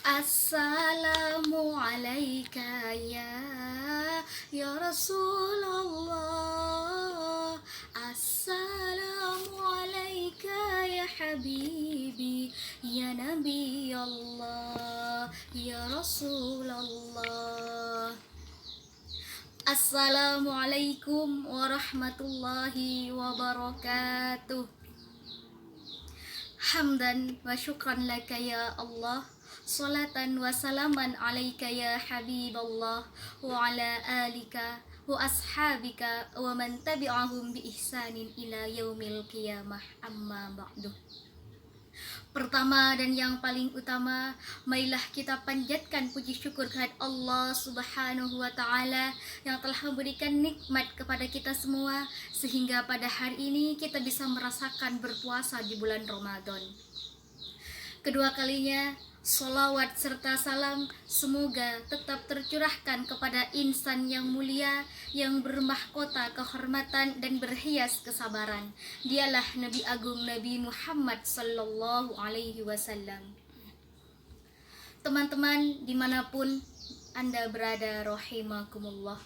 Assalamu alayka ya Rasulullah. Assalamu alayka ya habibi ya Nabi Allah ya Rasulullah. Assalamualaikum warahmatullahi wabarakatuh. Hamdan wa syukran laka ya Allah, salatan wa salaman alaika ya habiballah, wa ala alika wa ashabika wa man tabi'ahum bi ihsanin ila yaumil qiyamah, amma ba'du. Pertama dan yang paling utama, marilah kita panjatkan puji syukur kehadirat Allah Subhanahu wa taala yang telah memberikan nikmat kepada kita semua sehingga pada hari ini kita bisa merasakan berpuasa di bulan Ramadan. Kedua kalinya, sholawat serta salam semoga tetap tercurahkan kepada insan yang mulia, yang bermahkota kehormatan dan berhias kesabaran. Dialah Nabi Agung Nabi Muhammad sallallahu alaihi wasallam. Teman-teman dimanapun Anda berada, rahimakumullah.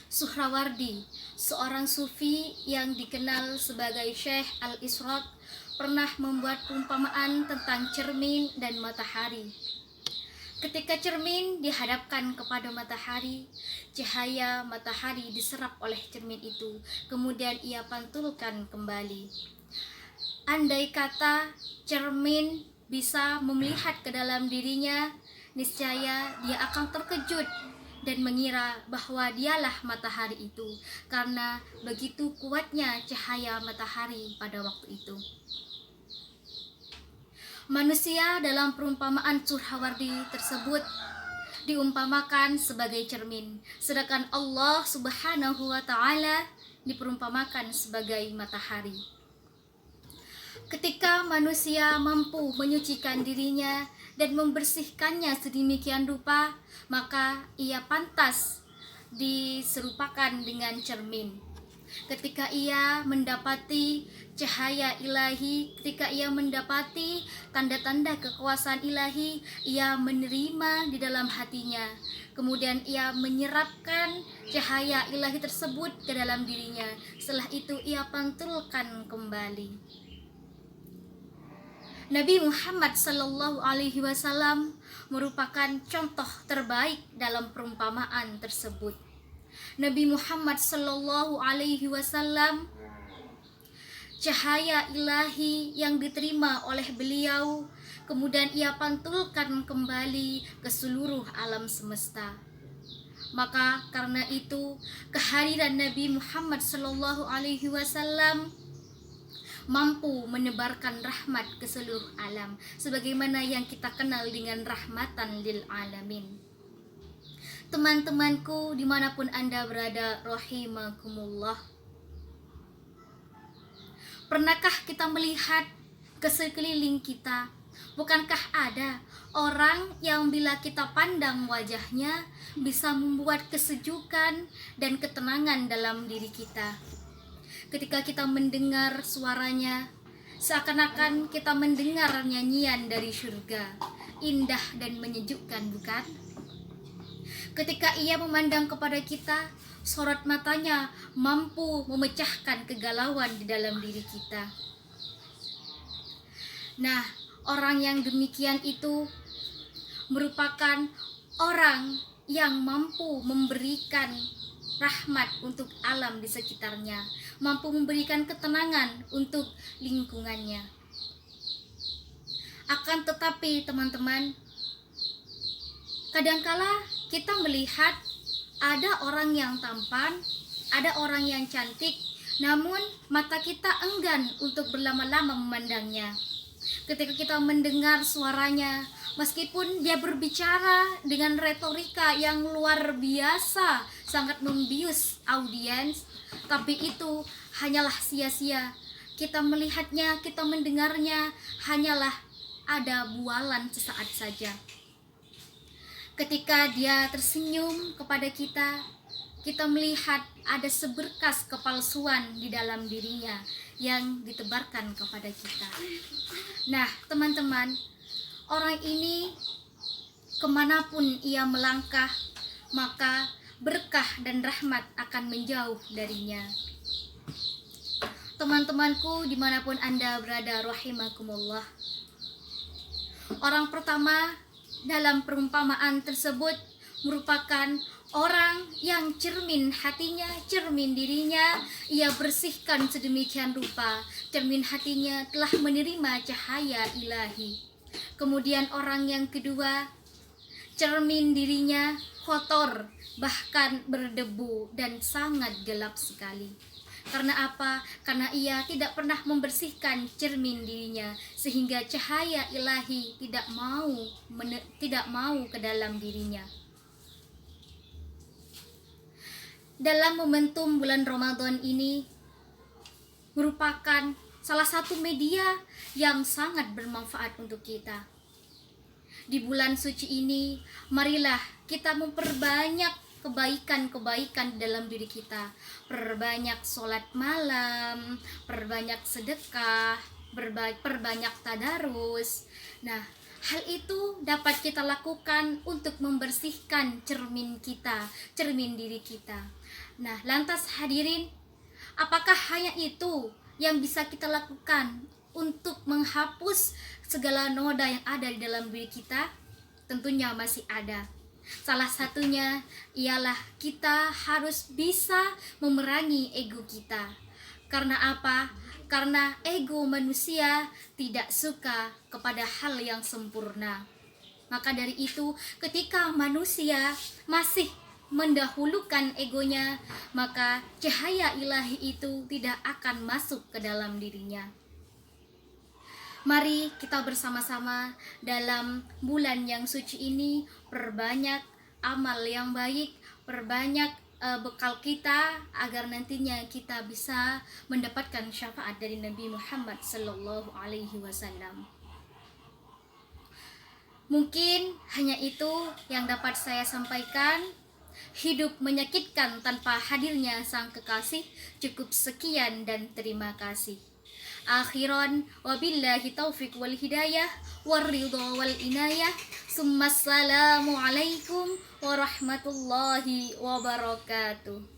Suhrawardi, seorang sufi yang dikenal sebagai Syekh Al-Ishraq, pernah membuat perumpamaan tentang cermin dan matahari. Ketika cermin dihadapkan kepada matahari, cahaya matahari diserap oleh cermin itu, kemudian ia pantulkan kembali. Andai kata cermin bisa melihat ke dalam dirinya, niscaya dia akan terkejut dan mengira bahwa dialah matahari itu, karena begitu kuatnya cahaya matahari pada waktu itu. Manusia dalam perumpamaan Suhrawardi tersebut diumpamakan sebagai cermin, sedangkan Allah Subhanahu wa taala diperumpamakan sebagai matahari. Ketika manusia mampu menyucikan dirinya dan membersihkannya sedemikian rupa, maka ia pantas diserupakan dengan cermin. Ketika ia mendapati cahaya ilahi, ketika ia mendapati tanda-tanda kekuasaan ilahi, ia menerima di dalam hatinya. Kemudian ia menyerapkan cahaya ilahi tersebut ke dalam dirinya. Setelah itu ia pantulkan kembali. Nabi Muhammad sallallahu alaihi wasallam merupakan contoh terbaik dalam perumpamaan tersebut. Nabi Muhammad sallallahu alaihi wasallam, cahaya ilahi yang diterima oleh beliau kemudian ia pantulkan kembali ke seluruh alam semesta. Maka karena itu kehadiran Nabi Muhammad sallallahu alaihi wasallam mampu menebarkan rahmat ke seluruh alam, sebagaimana yang kita kenal dengan rahmatan lil alamin. Teman-temanku dimanapun Anda berada, rahimakumullah. Pernahkah kita melihat ke sekeliling kita? Bukankah ada orang yang bila kita pandang wajahnya bisa membuat kesejukan dan ketenangan dalam diri kita? Ketika kita mendengar suaranya, seakan-akan kita mendengar nyanyian dari surga. Indah dan menyejukkan, bukan? Ketika ia memandang kepada kita, sorot matanya mampu memecahkan kegalauan di dalam diri kita. Nah, orang yang demikian itu merupakan orang yang mampu memberikan rahmat untuk alam di sekitarnya, mampu memberikan ketenangan untuk lingkungannya. Akan tetapi teman-teman, kadangkala kita melihat ada orang yang tampan, ada orang yang cantik, namun mata kita enggan untuk berlama-lama memandangnya. Ketika kita mendengar suaranya, meskipun dia berbicara dengan retorika yang luar biasa, sangat membius audiens, tapi itu hanyalah sia-sia. Kita melihatnya, kita mendengarnya, hanyalah ada bualan sesaat saja. Ketika dia tersenyum kepada kita, kita melihat ada seberkas kepalsuan di dalam dirinya yang ditebarkan kepada kita. Nah, teman-teman, orang ini kemanapun ia melangkah, maka berkah dan rahmat akan menjauh darinya. Teman-temanku dimanapun Anda berada, rahimakumullah. Orang pertama dalam perumpamaan tersebut merupakan orang yang cermin hatinya, cermin dirinya, ia bersihkan sedemikian rupa, cermin hatinya telah menerima cahaya ilahi. Kemudian orang yang kedua, cermin dirinya kotor, bahkan berdebu dan sangat gelap sekali. Karena apa? Karena ia tidak pernah membersihkan cermin dirinya, sehingga cahaya ilahi tidak mau ke dalam dirinya. Dalam momentum bulan Ramadan ini merupakan salah satu media yang sangat bermanfaat untuk kita. Di bulan suci ini, marilah kita memperbanyak kebaikan-kebaikan dalam diri kita. Perbanyak sholat malam, perbanyak sedekah, perbanyak tadarus. Nah, hal itu dapat kita lakukan untuk membersihkan cermin kita, cermin diri kita. Nah, lantas hadirin, apakah hanya itu yang bisa kita lakukan untuk menghapus segala noda yang ada di dalam diri kita? Tentunya masih ada. Salah satunya ialah kita harus bisa memerangi ego kita. Karena apa? Karena ego manusia tidak suka kepada hal yang sempurna. Maka dari itu, ketika manusia masih mendahulukan egonya, maka cahaya ilahi itu tidak akan masuk ke dalam dirinya. Mari kita bersama-sama dalam bulan yang suci ini perbanyak amal yang baik, perbanyak bekal kita agar nantinya kita bisa mendapatkan syafaat dari Nabi Muhammad sallallahu alaihi wasallam. Mungkin hanya itu yang dapat saya sampaikan. Hidup menyakitkan tanpa hadirnya sang kekasih. Cukup sekian dan terima kasih. Akhiran wabillahi taufiq wal hidayah waridha wal inayah. Summa assalamu alaikum warahmatullahi wabarakatuh.